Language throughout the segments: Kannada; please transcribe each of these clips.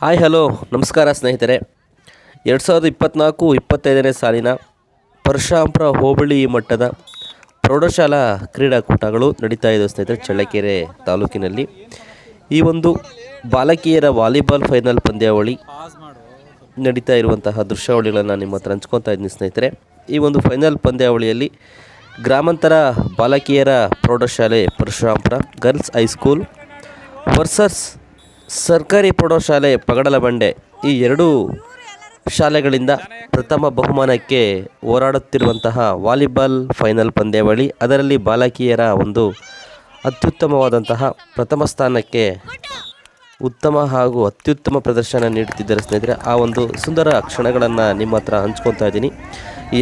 ಹಾಯ್ ಹಲೋ ನಮಸ್ಕಾರ ಸ್ನೇಹಿತರೆ. 2024-25ನೇ ಸಾಲಿನ ಪರಶುರಾಂಪುರ ಹೋಬಳಿ ಮಟ್ಟದ ಪ್ರೌಢಶಾಲಾ ಕ್ರೀಡಾಕೂಟಗಳು ನಡೀತಾ ಇದೆ ಸ್ನೇಹಿತರೆ, ಚಳ್ಳಕೆರೆ ತಾಲೂಕಿನಲ್ಲಿ. ಈ ಒಂದು ಬಾಲಕಿಯರ ವಾಲಿಬಾಲ್ ಫೈನಲ್ ಪಂದ್ಯಾವಳಿ ನಡೀತಾ ಇರುವಂತಹ ದೃಶ್ಯಾವಳಿಗಳನ್ನು ನಿಮ್ಮ ಹತ್ರ ಹಂಚ್ಕೊತಾ ಇದ್ದೀನಿ ಸ್ನೇಹಿತರೆ. ಈ ಒಂದು ಫೈನಲ್ ಪಂದ್ಯಾವಳಿಯಲ್ಲಿ ಗ್ರಾಮಾಂತರ ಬಾಲಕಿಯರ ಪ್ರೌಢಶಾಲೆ ಪರಶುರಾಂಪುರ ಗರ್ಲ್ಸ್ ಹೈಸ್ಕೂಲ್ ವರ್ಸಸ್ ಸರ್ಕಾರಿ ಪ್ರೌಢಶಾಲೆ ಪಗಡಲಬಂಡೆ, ಈ ಎರಡೂ ಶಾಲೆಗಳಿಂದ ಪ್ರಥಮ ಬಹುಮಾನಕ್ಕೆ ಹೋರಾಡುತ್ತಿರುವಂತಹ ವಾಲಿಬಾಲ್ ಫೈನಲ್ ಪಂದ್ಯಾವಳಿ. ಅದರಲ್ಲಿ ಬಾಲಕಿಯರ ಒಂದು ಅತ್ಯುತ್ತಮವಾದಂತಹ ಪ್ರಥಮ ಸ್ಥಾನಕ್ಕೆ ಉತ್ತಮ ಹಾಗೂ ಅತ್ಯುತ್ತಮ ಪ್ರದರ್ಶನ ನೀಡುತ್ತಿದ್ದಾರೆ ಸ್ನೇಹಿತರೆ. ಆ ಒಂದು ಸುಂದರ ಕ್ಷಣಗಳನ್ನು ನಿಮ್ಮ ಹತ್ರ ಹಂಚ್ಕೊತಾ ಇದ್ದೀನಿ.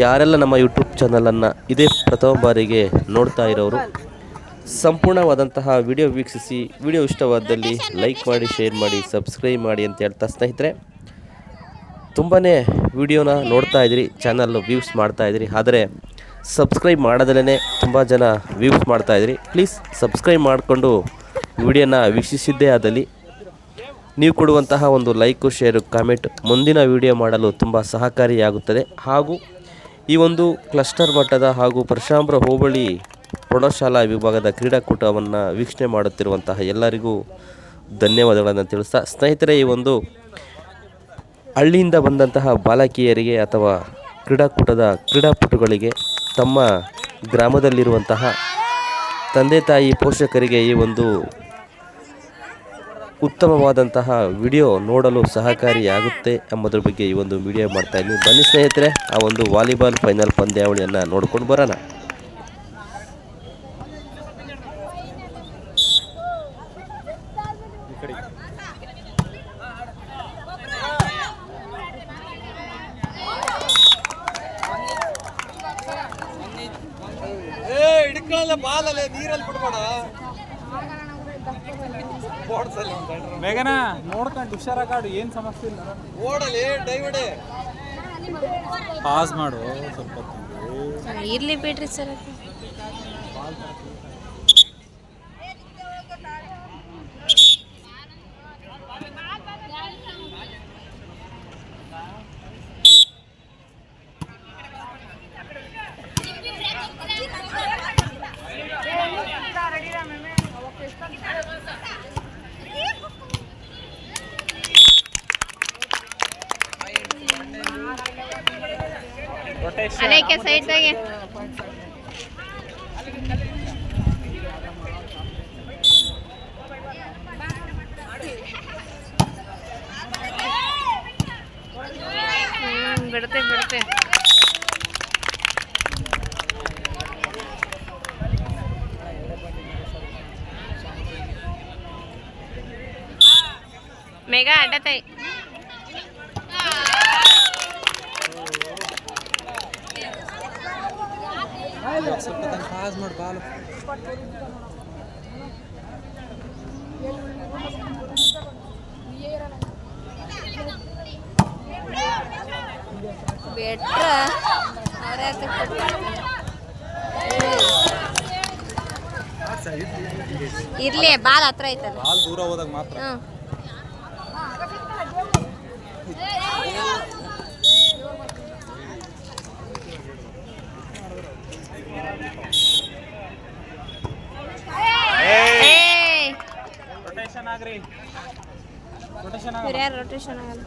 ಯಾರೆಲ್ಲ ನಮ್ಮ ಯೂಟ್ಯೂಬ್ ಚಾನಲನ್ನು ಇದೇ ಪ್ರಥಮ ಬಾರಿಗೆ ನೋಡ್ತಾ ಇರೋರು ಸಂಪೂರ್ಣವಾದಂತಹ ವಿಡಿಯೋ ವೀಕ್ಷಿಸಿ, ವಿಡಿಯೋ ಇಷ್ಟವಾದಲ್ಲಿ ಲೈಕ್ ಮಾಡಿ, ಶೇರ್ ಮಾಡಿ, ಸಬ್ಸ್ಕ್ರೈಬ್ ಮಾಡಿ ಅಂತ ಹೇಳ್ತಾ ಸ್ನೇಹಿತರೆ, ತುಂಬಾ ವಿಡಿಯೋನ ನೋಡ್ತಾ ಇದ್ದೀರಿ, ಚಾನಲ್ಲು ವ್ಯೂಸ್ ಮಾಡ್ತಾಯಿದ್ದೀರಿ, ಆದರೆ ಸಬ್ಸ್ಕ್ರೈಬ್ ಮಾಡೋದಲ್ಲೇ ತುಂಬ ಜನ ವ್ಯೂಸ್ ಮಾಡ್ತಾಯಿದ್ದೀರಿ. ಪ್ಲೀಸ್ ಸಬ್ಸ್ಕ್ರೈಬ್ ಮಾಡಿಕೊಂಡು ವಿಡಿಯೋನ ವೀಕ್ಷಿಸಿದ್ದೇ ಆದಲ್ಲಿ ನೀವು ಕೊಡುವಂತಹ ಒಂದು ಲೈಕು, ಶೇರು, ಕಾಮೆಂಟ್ ಮುಂದಿನ ವಿಡಿಯೋ ಮಾಡಲು ತುಂಬ ಸಹಕಾರಿಯಾಗುತ್ತದೆ. ಹಾಗೂ ಈ ಒಂದು ಕ್ಲಸ್ಟರ್ ಮಟ್ಟದ ಹಾಗೂ ಪರಶುರಾಂಪುರ ಹೋಬಳಿ ಪ್ರೌಢಶಾಲಾ ವಿಭಾಗದ ಕ್ರೀಡಾಕೂಟವನ್ನು ವೀಕ್ಷಣೆ ಮಾಡುತ್ತಿರುವಂತಹ ಎಲ್ಲರಿಗೂ ಧನ್ಯವಾದಗಳನ್ನು ತಿಳಿಸ್ತಾ ಸ್ನೇಹಿತರೆ, ಈ ಒಂದು ಹಳ್ಳಿಯಿಂದ ಬಂದಂತಹ ಬಾಲಕಿಯರಿಗೆ ಅಥವಾ ಕ್ರೀಡಾಪಟುಗಳಿಗೆ ತಮ್ಮ ಗ್ರಾಮದಲ್ಲಿರುವಂತಹ ತಂದೆ ತಾಯಿ ಪೋಷಕರಿಗೆ ಈ ಒಂದು ಉತ್ತಮವಾದಂತಹ ವಿಡಿಯೋ ನೋಡಲು ಸಹಕಾರಿಯಾಗುತ್ತೆ ಎಂಬುದರ ಬಗ್ಗೆ ಈ ಒಂದು ವಿಡಿಯೋ ಮಾಡ್ತಾಯಿದ್ದೀನಿ. ಬನ್ನಿ ಸ್ನೇಹಿತರೆ, ಆ ಒಂದು ವಾಲಿಬಾಲ್ ಫೈನಲ್ ಪಂದ್ಯಾವಳಿಯನ್ನು ನೋಡ್ಕೊಂಡು ಬರೋಣ. ಬಾಲಲ್ಲೇ ನೀರಲ್ಲಿ ಬಿಡ್ಬೇಡ. ಮೇಘನಾ ನೋಡ್ಕೊಂಡು ಹುಷಾರಾಗಾಡು, ಏನು ಸಮಸ್ಯೆ ಇಲ್ಲ. ಓಡಲಿ ಡೈವಡೆ ಪಾಸ್ ಮಾಡು ಸ್ವಲ್ಪ ಇರ್ಲಿ ಬಿಡ್ರಿ ಸರ್. ಅದೇ ಸೈಡ್ದಾಗೆ ಬಿಡುತ್ತೆ ಮೇಘ ಅಡ್ಡತಾಯಿ. ಸ್ವಲ್ಪ ಪಾಸ್ ಮಾಡಿ ಬಾಲು. ಇರ್ಲಿ, ಬಾಲ್ ಹತ್ರ ಐತಲ್ಲ, ಬಾಲ್ ದೂರ ಹೋದಾಗ ಮಾತ್ರ. ರೊಟೇಷನ್ ಆಗಲ್ಲ.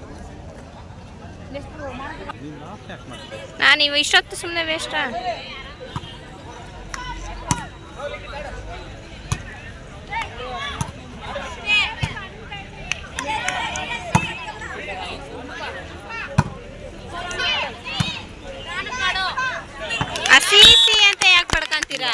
ನಾನು ಇಷ್ಟೊತ್ತು ಸುಮ್ಮನೆ ವೇಸ್ಟಾ? ಹಸಿ ಅಂತ ಯಾಕೆ ಪಡ್ಕೊಂತೀರಾ?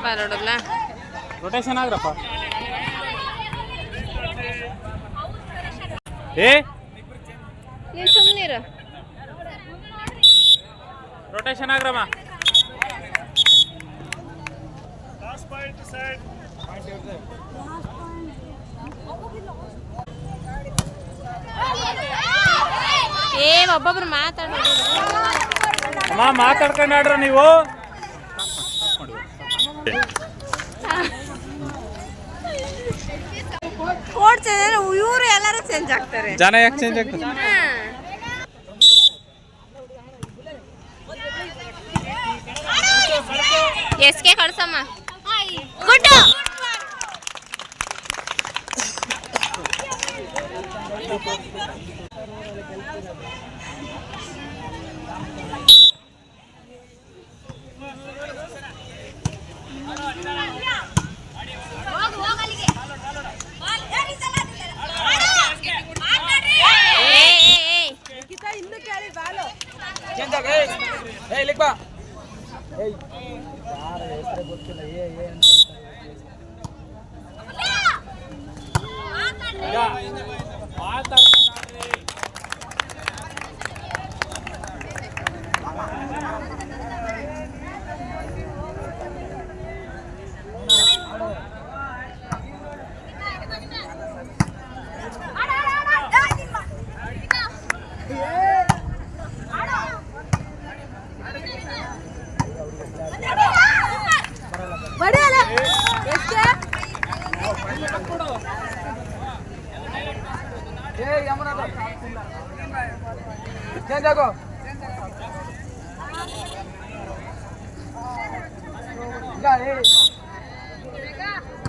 Ball ಹೊಡೋದ್ಲ rotation ಆಗ್ರಪ್ಪ. ಏ ನೀನು ಸುಮ್ಮನಿರು. ರೊಟೇಷನ್ ಆಗ್ರಮ್ಮ. ಏ ಒಬ್ಬೊಬ್ರು ಮಾತಾಡೋದು. ಅಮ್ಮ ಮಾತಾಡ್ಕೊಂಡು ಆಡ್ರ ನೀವು. ಕೋಚ್ ಇವರು ಎಲ್ಲರೂ ಚೇಂಜ್ ಆಗ್ತಾರೆ. ಜನ ಯಾಕೆ ಚೇಂಜ್ ಆಗ್ತದೆ? ಎಸ್ಕೆ ಕಳ್ಸಮ್ಮ. ಗುಡ್.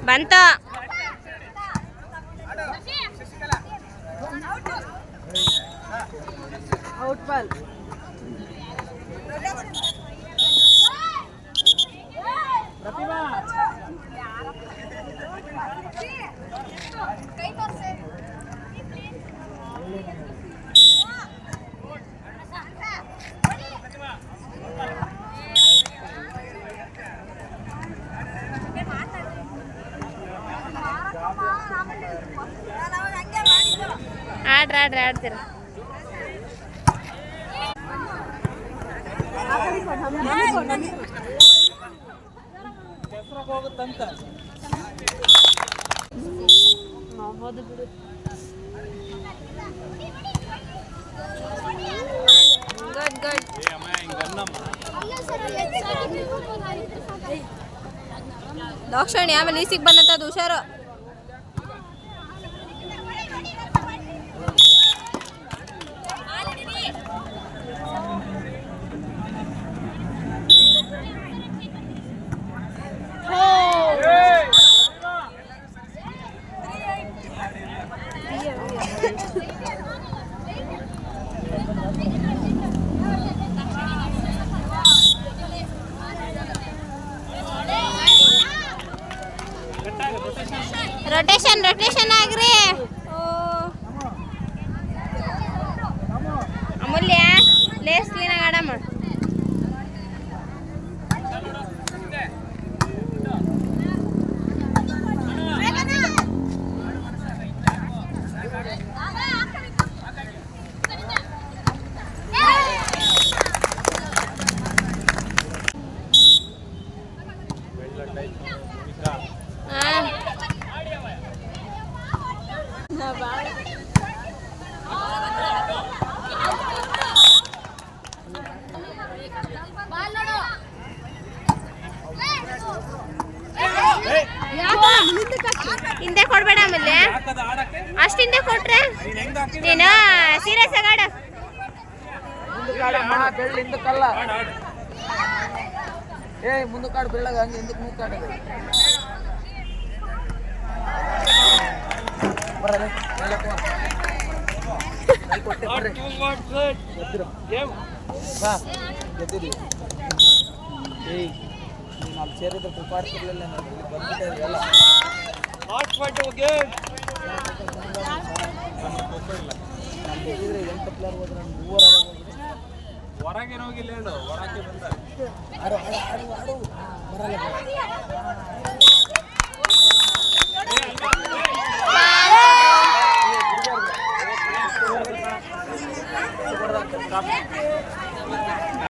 ಬಂತ. Out ball. ಆಡ್ತೀರ. Good good. ದಾಕ್ಷಾಣಿ ಆಮೇಲೆ ಈಸಿಗೆ ಬಂದಂತದ್ದು ಹುಷಾರು. ರೊಟೇಷನ್ ಆಗ್ರಿ. ಅಮೂಲ್ಯ ಲೇಸ್ ಕ್ಲೀನಾಗಿ ಆಡಮ್ಮ. ಹಿಂದೆ ಕೊಡ್ಬೇಡ ಆಮೇಲೆ ಅಷ್ಟು ಹಿಂದೆ ಕೊಟ್ರೆ ನೀನು ಸೀರಿಯಸ್ ಆಗಾಡ. ಮುಂದಕ್ಕಾಡು ಬೆಳ್ಳಗ ಹಂಗೆ ಹಿಂದಕ್ಕೆ ಮುಂದಕ್ಕಾಡೋದು ಬರದೆ ಕೊಟ್ಟೆ ಬರ್ರಿ ಬಾ ಗೆದ್ದಿದ್ವಿ. ಏಯ್ ನೀನು ಅಲ್ಲಿ ಸೇರಿದ್ರೆ ಪ್ರಿಪಾಡ್ತಿರ್ಲಿಲ್ಲ, ನಾನು ಬಂದ್ಬಿಟ್ಟೆ ಎಲ್ಲ ನಮ್ಗೆ ಇದ್ರೆ 8 ಪ್ಲೇಯರ್ ಹೋದ್ರೆ ನಾನು 3 ಹೋಗ್ಬಿಟ್ಟು ಹೊರಗೆ ಹೋಗಿಲ್ಲ ಹೇಳು ಹೊರಗೆ ಬಂದ ಆಡು ಆಡು ಆಡು ಆಡು ಬರಲ್ಲ Stop.